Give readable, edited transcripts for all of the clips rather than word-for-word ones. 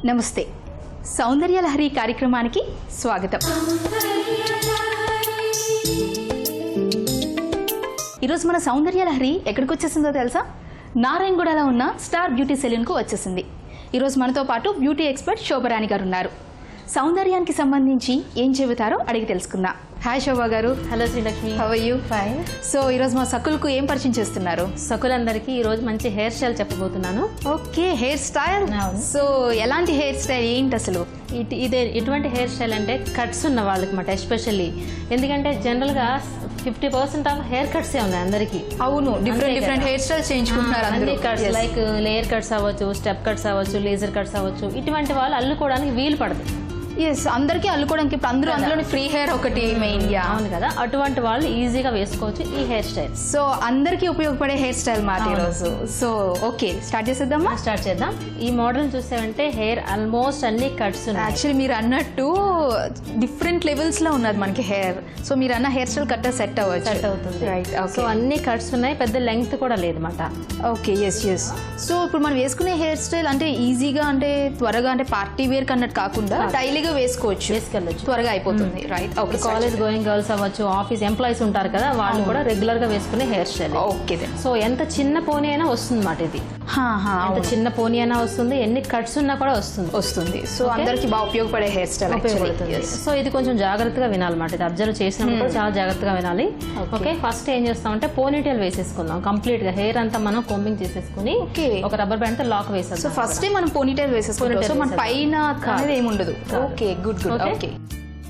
నమస్తే, సౌందర్య లహరి కార్యక్రమానికి స్వాగతం. ఈరోజు మన సౌందర్య లహరి ఎక్కడికి వచ్చేసిందో తెలుసా? నారాయణగూడలో ఉన్న స్టార్ బ్యూటీ సెలూన్కు వచ్చేసింది. ఈరోజు మనతో పాటు బ్యూటీ ఎక్స్పర్ట్ శోభరాణి గారు ఉన్నారు. సౌందర్యానికి సంబంధించి ఏం చెబుతారో అడిగి తెలుసుకుందాం. హాయ్ శోభా గారు. Hello Srilakshmi. How are you? Fine. So ఈరోజు మా సకులకు ఏం పరిచయం చేస్తున్నారు? సకులందరికీ ఈరోజు మంచి హెయిర్ స్టైల్ చెప్పబోతున్నాను. Okay, hair style. సో ఎలాంటి హెయిర్ స్టైల్ ఏంటి అసలు? ఇటువంటి హెయిర్ స్టైల్ అంటే కట్స్ ఉన్న వాళ్ళకి మాట ఎస్పెషల్లీ. ఎందుకంటే జనరల్గా 50% ఆఫ్ హెయిర్ కట్స్ ఉన్నాయి అందరికి. అవును, డిఫరెంట్ హెయిర్ స్టైల్స్ చేయించుకుంటున్నారు అన్ని కట్స్, లైక్ లేయర్ కట్స్ అవ్వచ్చు, స్టెప్ కట్స్ అవ్వచ్చు, లేజర్ కట్స్ అవ్వచ్చు. ఇటువంటి వాళ్ళు అల్లుకోవడానికి వీలు పడదు. ఎస్, అందరికీ అల్లుకోవడానికి ఇప్పుడు అందులోని ఫ్రీ హెయిర్ ఒకటి మెయిన్. అవును కదా, అటువంటి వాళ్ళు ఈజీగా వేసుకోవచ్చు ఈ హెయిర్ స్టైల్. సో అందరికీ ఉపయోగపడే హెయిర్ స్టైల్ మాట ఈరోజు. సో ఓకే, స్టార్ట్ చేసేద్దామా? స్టార్ట్ చేద్దాం. ఈ మోడల్ చూసామంటే హెయిర్ ఆల్మోస్ట్ అన్ని కట్స్ ఉన్నాయి. యాక్చువల్లీ మీరు అన్నట్టు డిఫరెంట్ లెవెల్స్ లో ఉన్నది మనకి హెయిర్. సో మీరు అన్న హెయిర్ స్టైల్ కరెక్ట్ సెట్ అవ్వచ్చు. సెట్ అవుతుంది. రైట్. సో అన్ని కట్స్ ఉన్నాయి, పెద్ద లెంగ్త్ కూడా లేదన్నమాట. Okay, yes. సో ఇప్పుడు మనం వేసుకునే హెయిర్ స్టైల్ అంటే ఈజీగా, అంటే త్వరగా, అంటే పార్టీ వేర్ కన్నట్టు కాకుండా డైలీగా వేసుకోవచ్చు, వేసుకెళ్ళచ్చు, త్వరగా అయిపోతుంది. Right. Okay, college going girls అవ్వచ్చు, ఆఫీస్ ఎంప్లాయీస్ ఉంటారు కదా, వాళ్ళు కూడా రెగ్యులర్ గా వేసుకునే హెయిర్ స్టైల్. ఓకే. సో ఎంత చిన్న పోనీ అయినా వస్తుంది మాట ఇది. ఎంత చిన్న పోనీ అయినా వస్తుంది, ఎన్ని కట్స్ ఉన్నా కూడా వస్తుంది. సో అందరికి బాగా ఉపయోగపడే హెయిర్ స్టైల్. సో ఇది కొంచెం జాగ్రత్తగా వినాలన్నమాట. ఇది అబ్జర్వ్ చేసినప్పుడు కూడా చాలా జాగ్రత్తగా వినాలి. ఓకే, ఫస్ట్ ఏం చేస్తామంటే పోనీటైల్ వేసేసుకుందాం. కంప్లీట్ గా హెయిర్ అంతా మనం కోంబింగ్ చేసేసుకుని ఒక రబ్బర్ బ్యాండ్ తో లాక్ వేసేస్తాం. సో ఫస్ట్ మనం పోనీటైల్ వేసేసుకుంటాం. సో మన పైన అనేది ఏమి ఉండదు. Okay, good. ఓకే,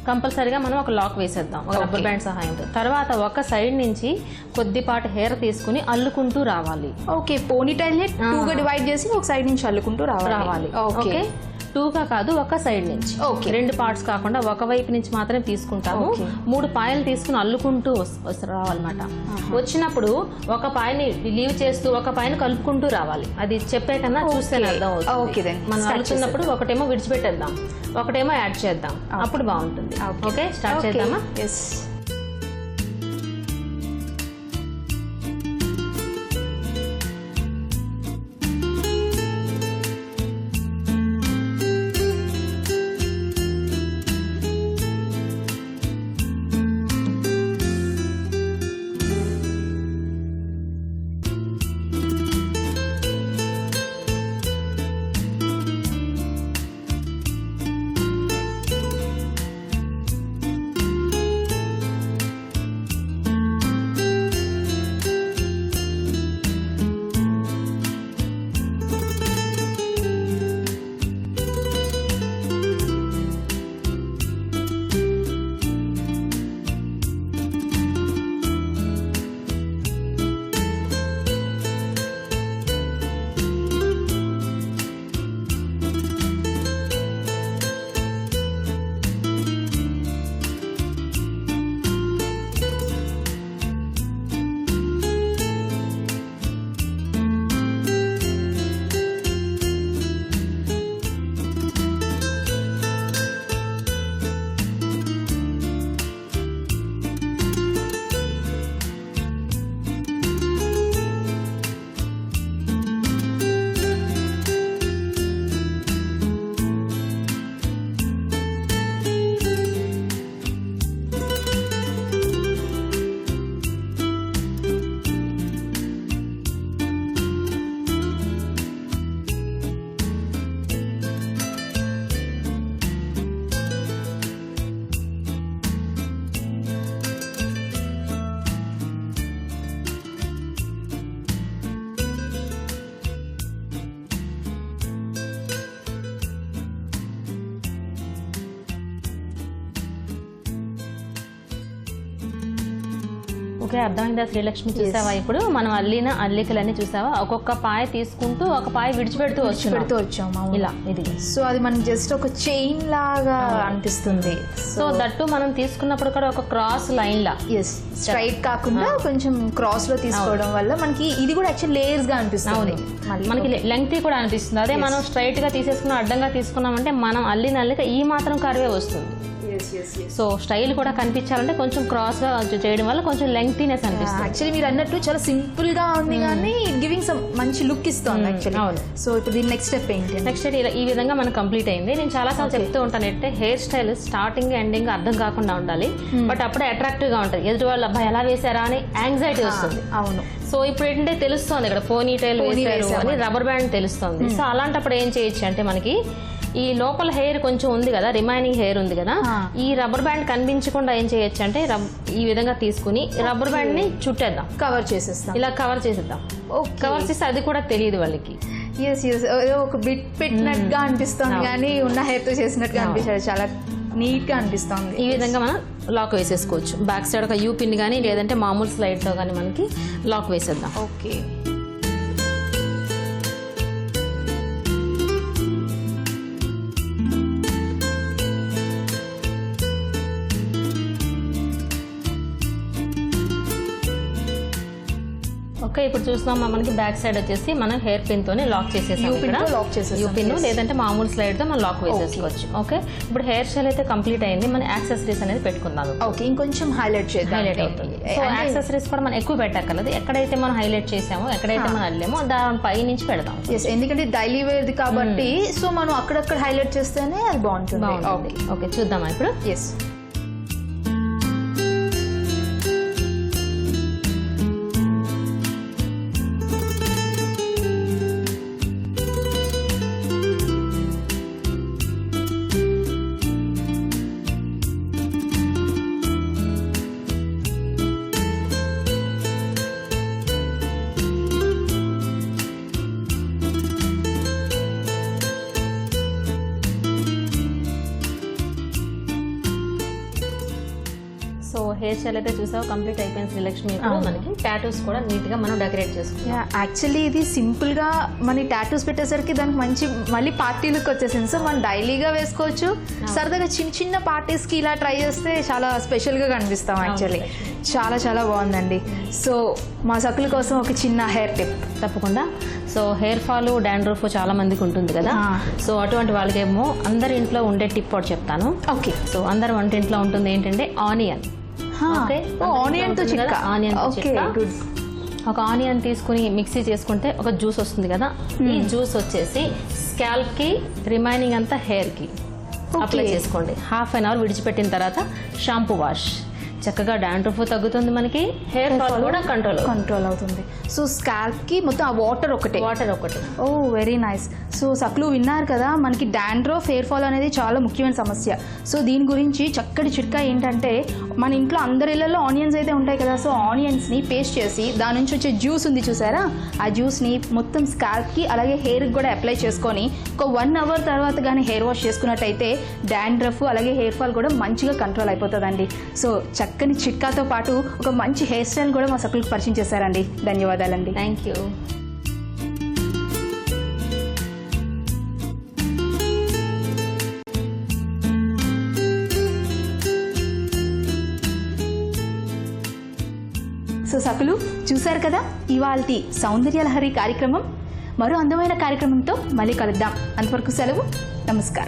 కంపల్సరీగా మనం ఒక లాక్ వేసేద్దాం ఒక రబ్బర్ బ్యాండ్ సహాయంతో. తర్వాత ఒక సైడ్ నుంచి కొద్దిపాటి హెయిర్ తీసుకుని అల్లుకుంటూ రావాలి. ఓకే, పోనీటైల్ ని 2గా డివైడ్ చేసి ఒక సైడ్ నుంచి అల్లుకుంటూ రావాలి. ఓకే, 2గా కాదు, ఒక సైడ్ నుంచి. ఓకే, 2 పార్ట్స్ కాకుండా ఒక వైపు నుంచి మాత్రం తీసుకుంటాము. 3 పాయలు తీసుకుని అల్లుకుంటూ రావాలన్నమాట. వచ్చినప్పుడు ఒక పాయని లీవ్ చేస్తూ ఒక పాయని కలుపుకుంటూ రావాలి. అది చెప్పే కన్నా చూస్తే అర్థం అవుతుంది. మనం అల్లుతున్నప్పుడు ఒకటేమో విడిచిపెట్టేద్దాం, ఒకటేమో యాడ్ చేద్దాం, అప్పుడు బాగుంటుంది. ఓకే, స్టార్ట్ చేద్దామా? ఎస్. ఓకే, అర్థమైందా శ్రీలక్ష్మి? చూసావా ఇప్పుడు మనం అల్లిన అల్లికలన్నీ చూసావా? ఒక్కొక్క పాయ తీసుకుంటూ ఒక పాయ విడిచిపెడుతూ వచ్చాము ఇలా. ఇది సో అది మనం జస్ట్ ఒక చైన్ లాగా అనిపిస్తుంది. సో దట్టు మనం తీసుకున్నప్పుడు కూడా ఒక క్రాస్ లైన్ లా, స్ట్రైట్ కాకుండా కొంచెం క్రాస్ లో తీసుకోవడం వల్ల మనకి ఇది కూడా యాక్చువల్ లేయర్స్ గా అనిపిస్తుంది. మనకి లెంగ్త్ కూడా అనిపిస్తుంది. అదే మనం స్ట్రైట్ గా తీసేసుకున్నాం, అడ్డంగా తీసుకున్నామంటే మనం అల్లిన అల్లిక ఈ మాత్రం కరివే వస్తుంది. సో స్టైల్ కూడా కనిపించాలంటే కొంచెం క్రాస్ గా చేయడం వల్ల కొంచెం లెంగ్తీనెస్ అనిపిస్తుంది. యాక్చువల్లీ మీరు అన్నట్టు చాలా సింపుల్ గా ఉంది కానీ గివింగ్ సమ్ మంచి లుక్ ఇస్తుంది యాక్చువల్లీ. అవును. సో ఇప్పుడు దీని నెక్స్ట్ స్టెప్ ఏంటి? నెక్స్ట్ ఈ విధంగా మనకు కంప్లీట్ అయింది. నేను చాలా సార్లు చెప్తూ ఉంటాను అంటే హెయిర్ స్టైల్ స్టార్టింగ్ ఎండింగ్ అర్థం కాకుండా ఉండాలి, బట్ అప్పుడే అట్రాక్టివ్ గా ఉంటుంది. ఎదుటి వాళ్ళు అబ్బాయి ఎలా వేసారా అని యాంగ్జైటీ వస్తుంది. అవును. సో ఇప్పుడు ఏంటంటే తెలుస్తుంది ఇక్కడ పోనీ టైల్ వేసారు అని, రబ్బర్ బ్యాండ్ తెలుస్తుంది. సో అలాంటప్పుడు ఏం చేయొచ్చు అంటే మనకి ఈ లోపల హెయిర్ కొంచెం ఉంది కదా, రిమైనింగ్ హెయిర్ ఉంది కదా, ఈ రబ్బర్ బ్యాండ్ కనిపించకుండా ఏం చేయొచ్చు అంటే ఈ విధంగా తీసుకుని రబ్బర్ బ్యాండ్ ని చుట్టేద్దాం, కవర్ చేసేస్తాం. ఇలా కవర్ చేసేద్దాం. కవర్ చేస్తే అది కూడా తెలియదు వాళ్ళకి. ఒక బిట్ పెట్టినట్టుగా అనిపిస్తుంది కానీ ఉన్న హెయిర్ తో చేసినట్టుగా అనిపించాడు. చాలా నీట్ గా అనిపిస్తుంది. ఈ విధంగా మనం లాక్ వేసేసుకోవచ్చు. బ్యాక్ సైడ్ ఒక యూ పిన్ కానీ లేదంటే మామూలు స్లైడ్ తో కానీ మనకి లాక్ వేసేద్దాం. ఓకే. ఓకే, ఇప్పుడు చూస్తున్నాం మనకి బ్యాక్ సైడ్ వచ్చేసి మనం హెయిర్ పిన్ తోనే లాక్ చేసేసాం. యూ పిన్ లేదంటే మామూలు స్లైడ్ తో మనం లాక్ వేసేసుకోవచ్చు. ఓకే, ఇప్పుడు హెయిర్ స్టైల్ అయితే కంప్లీట్ అయింది. మన యాక్సెసరీస్ అనేది పెట్టుకుందాం. ఓకే, ఇంకొంచెం హైలైట్ చేద్దాం. హైలైట్ అవుతుంది. సో యాక్సెసరీస్ కూడా మనం ఎక్కువ పెట్టక్కర్లేదు. ఎక్కడైతే మనం హైలైట్ చేసామో, ఎక్కడైతే మనం అల్లామో దాని పై నుంచి పెడదాం. ఎందుకంటే డైలీ వేర్ది కాబట్టి సో మనం అక్కడక్కడ హైలైట్ చేస్తేనే అది బాగుంటుంది. ఓకే, చూద్దామా ఇప్పుడు? ఎస్. సో హెయిర్ స్టైల్ అయితే చూసావు కంప్లీట్ అయిపోయింది శ్రీలక్ష్మి. ఇప్పుడు మనకి టాటూస్ కూడా నీట్ గా మనం డెకరేట్ చేసుకుంటాం. యాక్చువల్లీ ఇది సింపుల్ గా మన టాటూస్ పెట్టేసరికి దానికి మంచి మళ్ళీ పార్టీ లుక్ వచ్చేసింది. సో మనం డైలీగా వేసుకోవచ్చు. సరదాగా చిన్న చిన్న పార్టీస్ కి ఇలా ట్రై చేస్తే చాలా స్పెషల్ గా కనిపిస్తాం. యాక్చువల్లీ చాలా చాలా బాగుందండి. సో మా సకుల కోసం ఒక చిన్న హెయిర్ టిప్ తప్పకుండా. సో హెయిర్ ఫాల్, డాండ్రఫ్ చాలా మందికి ఉంటుంది కదా. సో అటువంటి వాళ్ళకేమో అందరి ఇంట్లో ఉండే టిప్ ఒకటి చెప్తాను. ఓకే. సో అందరి వంటింట్లో ఉంటుంది ఏంటంటే ఆనియన్. ఆనియన్ తో చిట్కా. ఒక ఆనియన్ తీసుకుని మిక్సీ చేసుకుంటే ఒక జ్యూస్ వస్తుంది కదా. ఈ జ్యూస్ వచ్చేసి స్కాల్ప్ కి రిమైనింగ్ అంతా హెయిర్ కి అప్లై చేసుకోండి. హాఫ్ అన్ అవర్ విడిచిపెట్టిన తర్వాత షాంపూ వాష్. చక్కగా డాండ్రఫ్ తగ్గుతుంది, మనకి హెయిర్ ఫాల్ కూడా కంట్రోల్ అవుతుంది. సో స్కాల్ప్ కి మొత్తం ఆ వాటర్ ఒకటే. ఓ వెరీ నైస్. సో సక్లు విన్నారు కదా, మనకి డాండ్రఫ్, హెయిర్ ఫాల్ అనేది చాలా ముఖ్యమైన సమస్య. సో దీని గురించి చక్కటి చిట్కా ఏంటంటే మన ఇంట్లో అందరి ఇళ్లలో ఆనియన్స్ అయితే ఉంటాయి కదా. సో ఆనియన్స్ ని పేస్ట్ చేసి దాని నుంచి వచ్చే జ్యూస్ ఉంది చూసారా, ఆ జ్యూస్ ని మొత్తం స్కాల్ప్ కి అలాగే హెయిర్ కి కూడా అప్లై చేసుకొని ఒక 1 అవర్ తర్వాత కానీ హెయిర్ వాష్ చేసుకున్నట్టయితే డాండ్రఫ్ అలాగే హెయిర్ ఫాల్ కూడా మంచిగా కంట్రోల్ అయిపోతుందండి. సో చక్కని చిట్కాతో పాటు ఒక మంచి హెయిర్ స్టైల్ కూడా మా సకులకు పరిచయం చేశారండి. ధన్యవాదాలండి. Thank you. సో సకులు చూశారు కదా ఇవాల్టి సౌందర్యలహరి కార్యక్రమం. మరో అందమైన కార్యక్రమంతో మళ్ళీ కలుద్దాం. అంతవరకు సెలవు. నమస్కారం.